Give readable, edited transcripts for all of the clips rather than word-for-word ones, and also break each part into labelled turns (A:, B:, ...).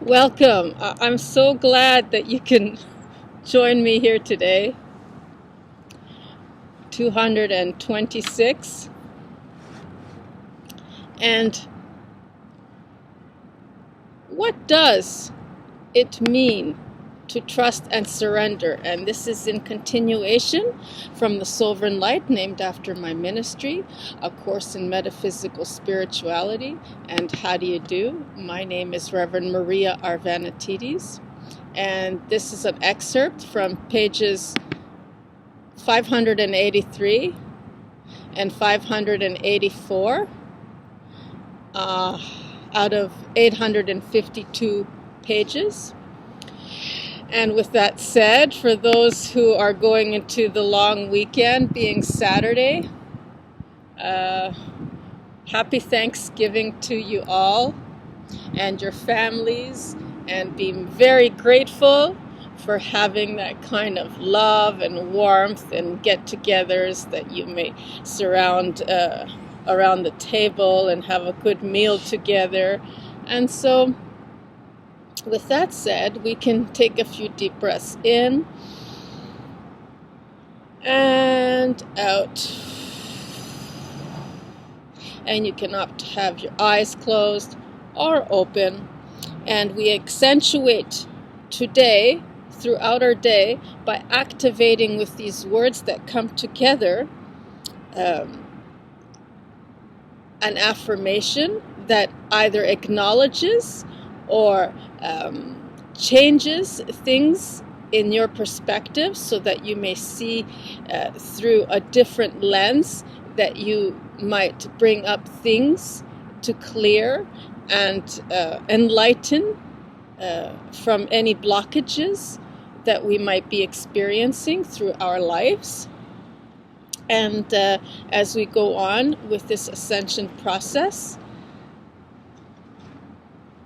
A: Welcome. I'm so glad that you can join me here today. 226. And what does it mean to trust and surrender? And this is in continuation from the Sovereign Light, named after my ministry, a course in metaphysical spirituality. And how do you do? My name is Reverend Maria Arvanitides, and this is an excerpt from pages 583 and 584 out of 852 pages. And with that said, for those who are going into the long weekend, being Saturday, happy Thanksgiving to you all and your families, and being very grateful for having that kind of love and warmth and get-togethers that you may surround around the table and have a good meal together. And so with that said, we can take a few deep breaths in and out. And you can opt to have your eyes closed or open. And we accentuate today, throughout our day, by activating with these words that come together an affirmation that either acknowledges or changes things in your perspective so that you may see through a different lens, that you might bring up things to clear and enlighten from any blockages that we might be experiencing through our lives. And as we go on with this ascension process,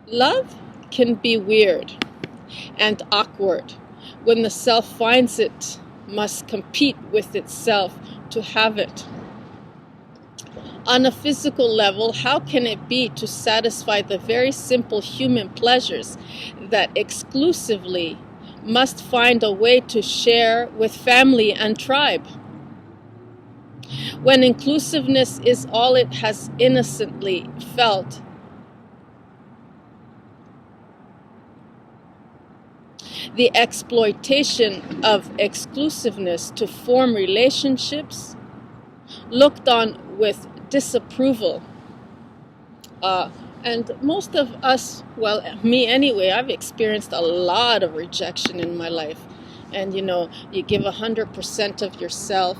A: love can be weird and awkward when the self finds it must compete with itself to have it. On a physical level, how can it be to satisfy the very simple human pleasures that exclusively must find a way to share with family and tribe? When inclusiveness is all it has innocently felt, the exploitation of exclusiveness to form relationships looked on with disapproval. And most of us, well, me anyway, I've experienced a lot of rejection in my life. And you give 100% of yourself,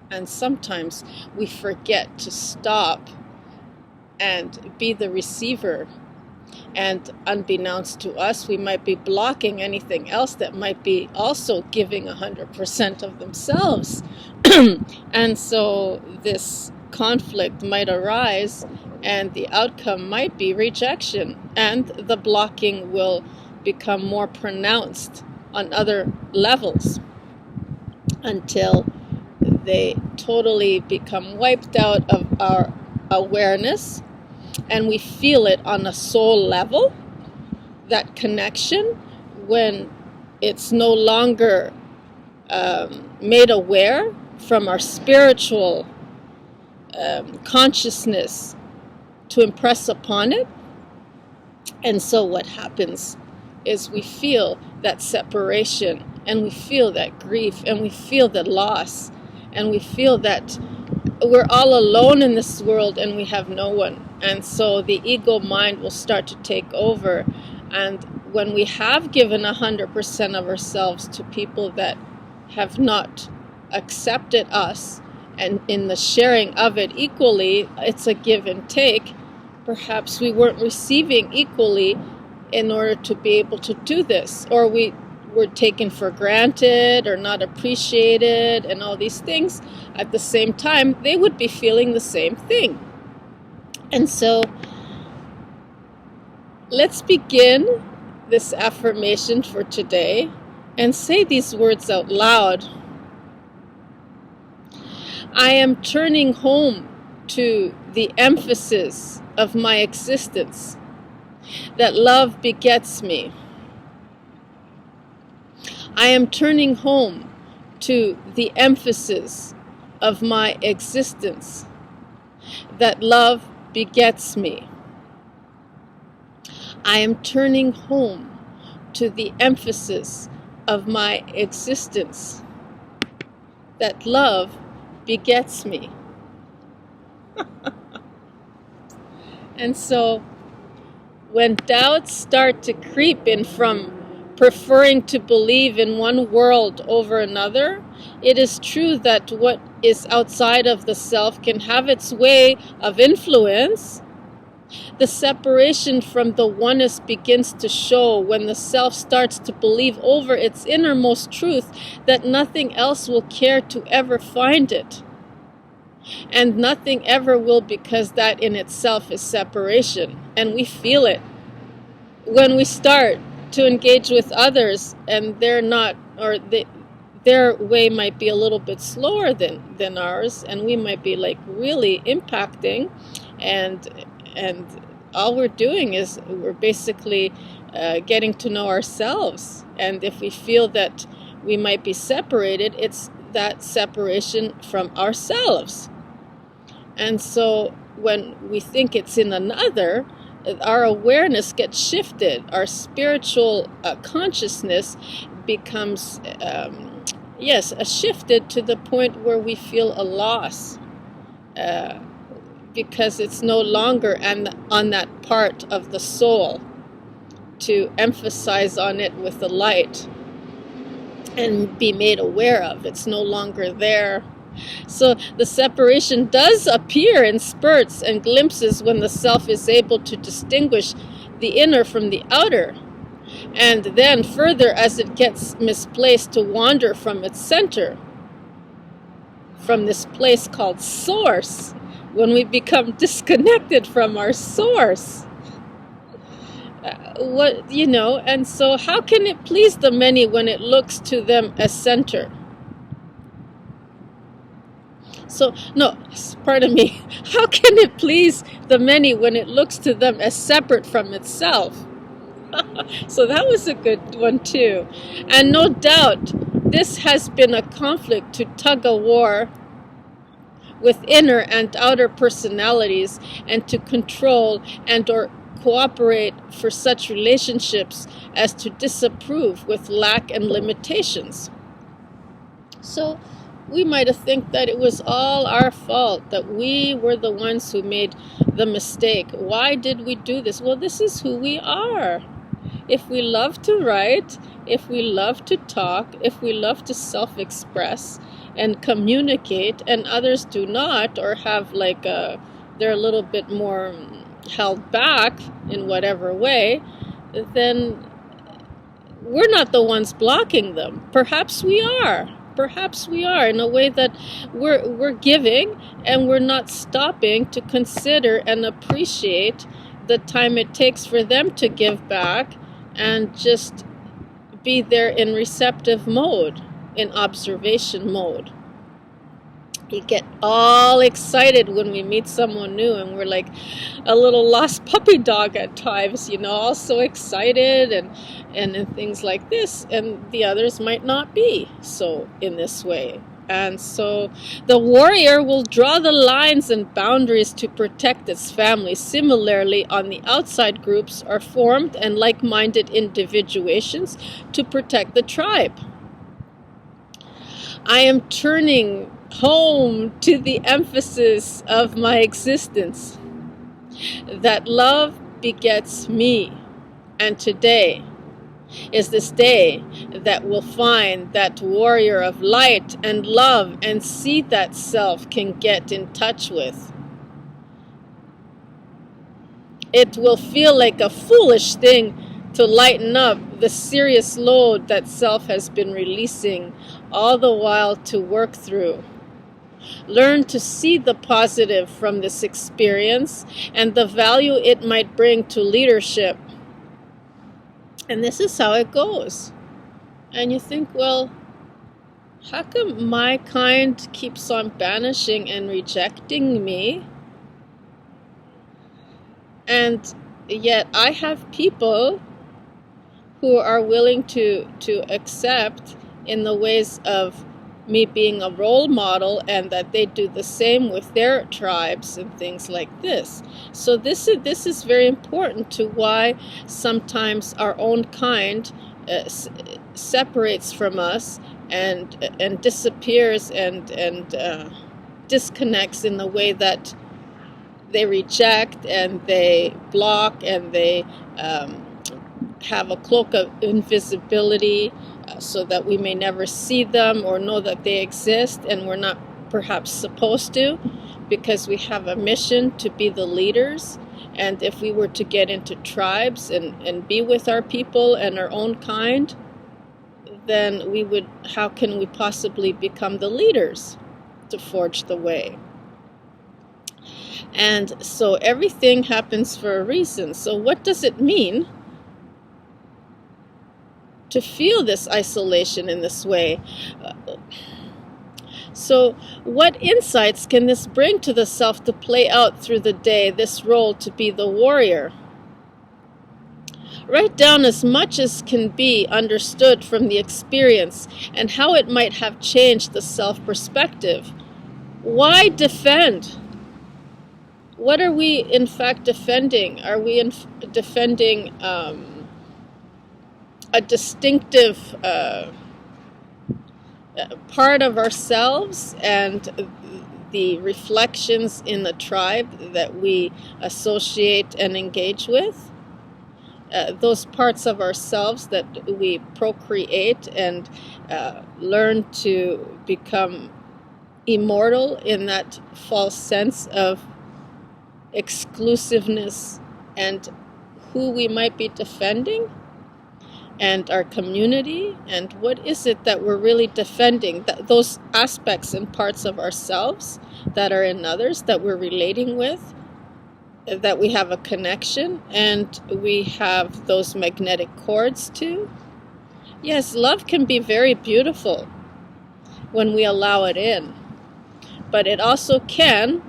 A: and sometimes we forget to stop and be the receiver. And unbeknownst to us, we might be blocking anything else that might be also giving 100% of themselves. And so this conflict might arise, and the outcome might be rejection, and the blocking will become more pronounced on other levels until they totally become wiped out of our awareness, and we feel it on a soul level, that connection, when it's no longer made aware from our spiritual consciousness to impress upon it. And so what happens is we feel that separation, and we feel that grief, and we feel the loss, and we feel that we're all alone in this world and we have no one. And so the ego mind will start to take over. And when we have given 100% of ourselves to people that have not accepted us, and in the sharing of it equally, it's a give and take. Perhaps we weren't receiving equally in order to be able to do this, or we were taken for granted or not appreciated, and all these things. At the same time, they would be feeling the same thing. And so let's begin this affirmation for today and say these words out loud. I am turning home to the emphasis of my existence that love begets me. I am turning home to the emphasis of my existence, that love begets me. I am turning home to the emphasis of my existence, that love begets me. And so when doubts start to creep in from preferring to believe in one world over another, it is true that what is outside of the self can have its way of influence. The separation from the oneness begins to show when the self starts to believe over its innermost truth that nothing else will care to ever find it. And nothing ever will, because that in itself is separation. And we feel it when we start to engage with others and they're not, or their way might be a little bit slower than ours, and we might be like really impacting, and all we're doing is we're basically getting to know ourselves. And if we feel that we might be separated, it's that separation from ourselves. And so when we think it's in another, our awareness gets shifted. Our spiritual consciousness becomes, shifted to the point where we feel a loss, because it's no longer on that part of the soul to emphasize on it with the light and be made aware of. It's no longer there. So the separation does appear in spurts and glimpses when the self is able to distinguish the inner from the outer. And then further as it gets misplaced to wander from its center, from this place called source, when we become disconnected from our source. And so how can it please the many when it looks to them as center? So, no, pardon me. How can it please the many when it looks to them as separate from itself? So that was a good one too. And no doubt, this has been a conflict to tug a war with inner and outer personalities, and to control and or cooperate for such relationships as to disapprove with lack and limitations. So we might have think that it was all our fault, that we were the ones who made the mistake. Why did we do this? Well, this is who we are. If we love to write, if we love to talk, if we love to self-express and communicate, and others do not, or have they're a little bit more held back in whatever way, then we're not the ones blocking them. Perhaps we are in a way that we're giving, and we're not stopping to consider and appreciate the time it takes for them to give back, and just be there in receptive mode, in observation mode. We get all excited when we meet someone new, and we're like a little lost puppy dog at times, all so excited and things like this, and the others might not be so in this way. And so the warrior will draw the lines and boundaries to protect its family. Similarly, on the outside, groups are formed and like-minded individuations to protect the tribe. I am turning home to the emphasis of my existence, that love begets me. And today is this day that will find that warrior of light and love, and see that self can get in touch with. It will feel like a foolish thing to lighten up the serious load that self has been releasing all the while to work through. Learn to see the positive from this experience and the value it might bring to leadership. And this is how it goes. And you think, well, how come my kind keeps on banishing and rejecting me? And yet I have people who are willing to accept in the ways of me being a role model, and that they do the same with their tribes and things like this. So this is very important to why sometimes our own kind separates from us and disappears and disconnects in the way that they reject and they block and they have a cloak of invisibility, so that we may never see them or know that they exist, and we're not perhaps supposed to, because we have a mission to be the leaders. And if we were to get into tribes and be with our people and our own kind, then how can we possibly become the leaders to forge the way? And so everything happens for a reason. So what does it mean to feel this isolation in this way? So what insights can this bring to the self to play out through the day, this role to be the warrior? Write down as much as can be understood from the experience and how it might have changed the self perspective. Why defend? What are we in fact defending? Are we defending a distinctive part of ourselves and the reflections in the tribe that we associate and engage with? Those parts of ourselves that we procreate and learn to become immortal in that false sense of exclusiveness and who we might be defending, and our community, and what is it that we're really defending, those aspects and parts of ourselves that are in others that we're relating with, that we have a connection and we have those magnetic cords to. Yes, love can be very beautiful when we allow it in, but it also can,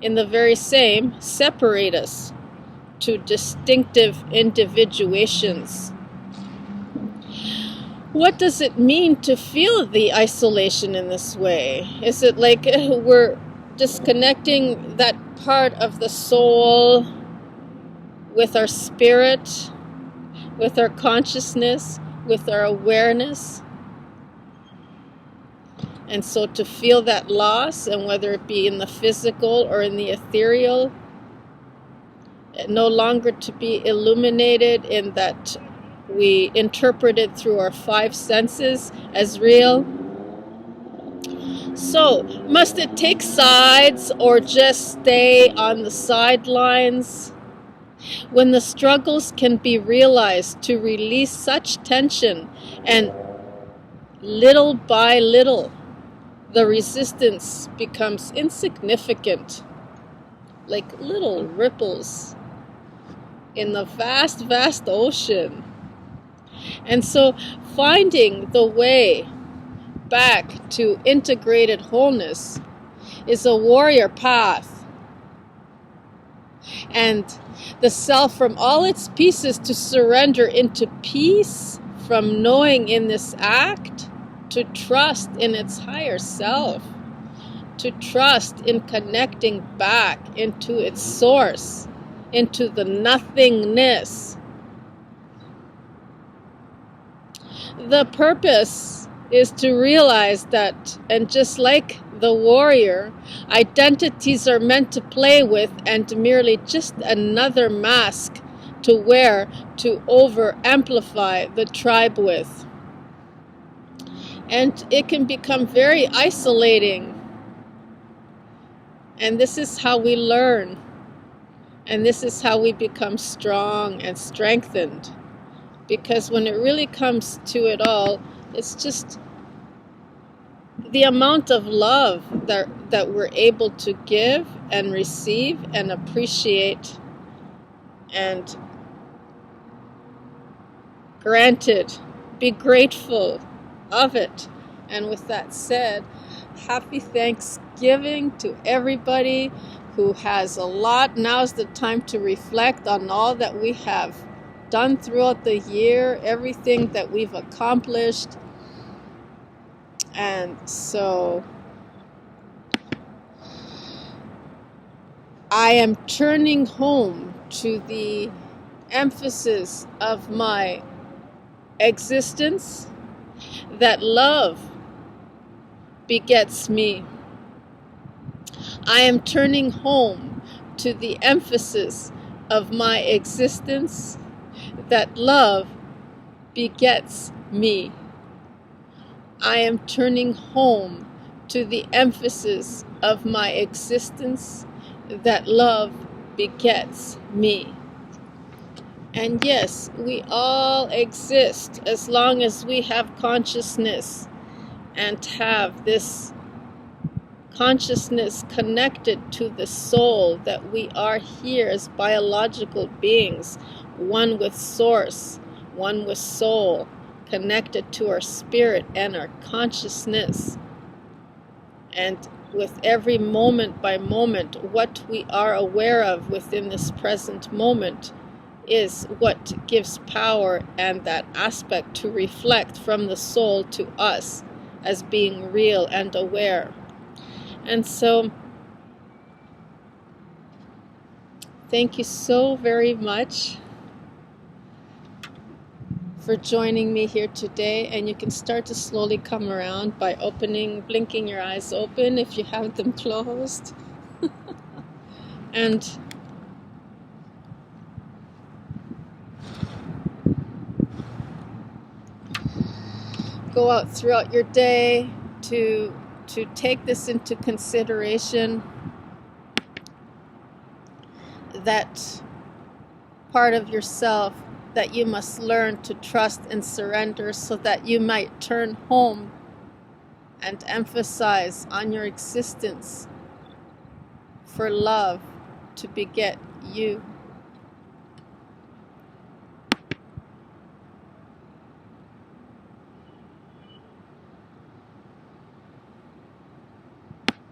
A: in the very same, separate us to distinctive individuations. What does it mean to feel the isolation in this way? Is it like we're disconnecting that part of the soul with our spirit, with our consciousness, with our awareness? And so to feel that loss, and whether it be in the physical or in the ethereal, no longer to be illuminated in that we interpret it through our five senses as real. So, must it take sides or just stay on the sidelines? When the struggles can be realized to release such tension, and little by little, the resistance becomes insignificant, like little ripples in the vast, vast ocean. And so finding the way back to integrated wholeness is a warrior path. And the self from all its pieces to surrender into peace from knowing in this act, to trust in its higher self, to trust in connecting back into its source, into the nothingness. The purpose is to realize that, and just like the warrior, identities are meant to play with and merely just another mask to wear to over-amplify the tribe with. And it can become very isolating. And this is how we learn. And this is how we become strong and strengthened. Because when it really comes to it all, it's just the amount of love that we're able to give and receive and appreciate and granted, be grateful of it. And with that said, happy Thanksgiving to everybody. who has a lot. Now's the time to reflect on all that we have done throughout the year, everything that we've accomplished. And so I am turning home to the emphasis of my existence, that love begets me. I am turning home to the emphasis of my existence, that love begets me. I am turning home to the emphasis of my existence, that love begets me. And yes, we all exist as long as we have consciousness and have this consciousness connected to the soul, that we are here as biological beings, one with source, one with soul, connected to our spirit and our consciousness. And with every moment by moment, what we are aware of within this present moment is what gives power and that aspect to reflect from the soul to us as being real and aware. And so, thank you so very much for joining me here today. And you can start to slowly come around by blinking your eyes open if you have them closed. And go out throughout your day to take this into consideration, that part of yourself that you must learn to trust and surrender, so that you might turn home and emphasize on your existence for love to beget you.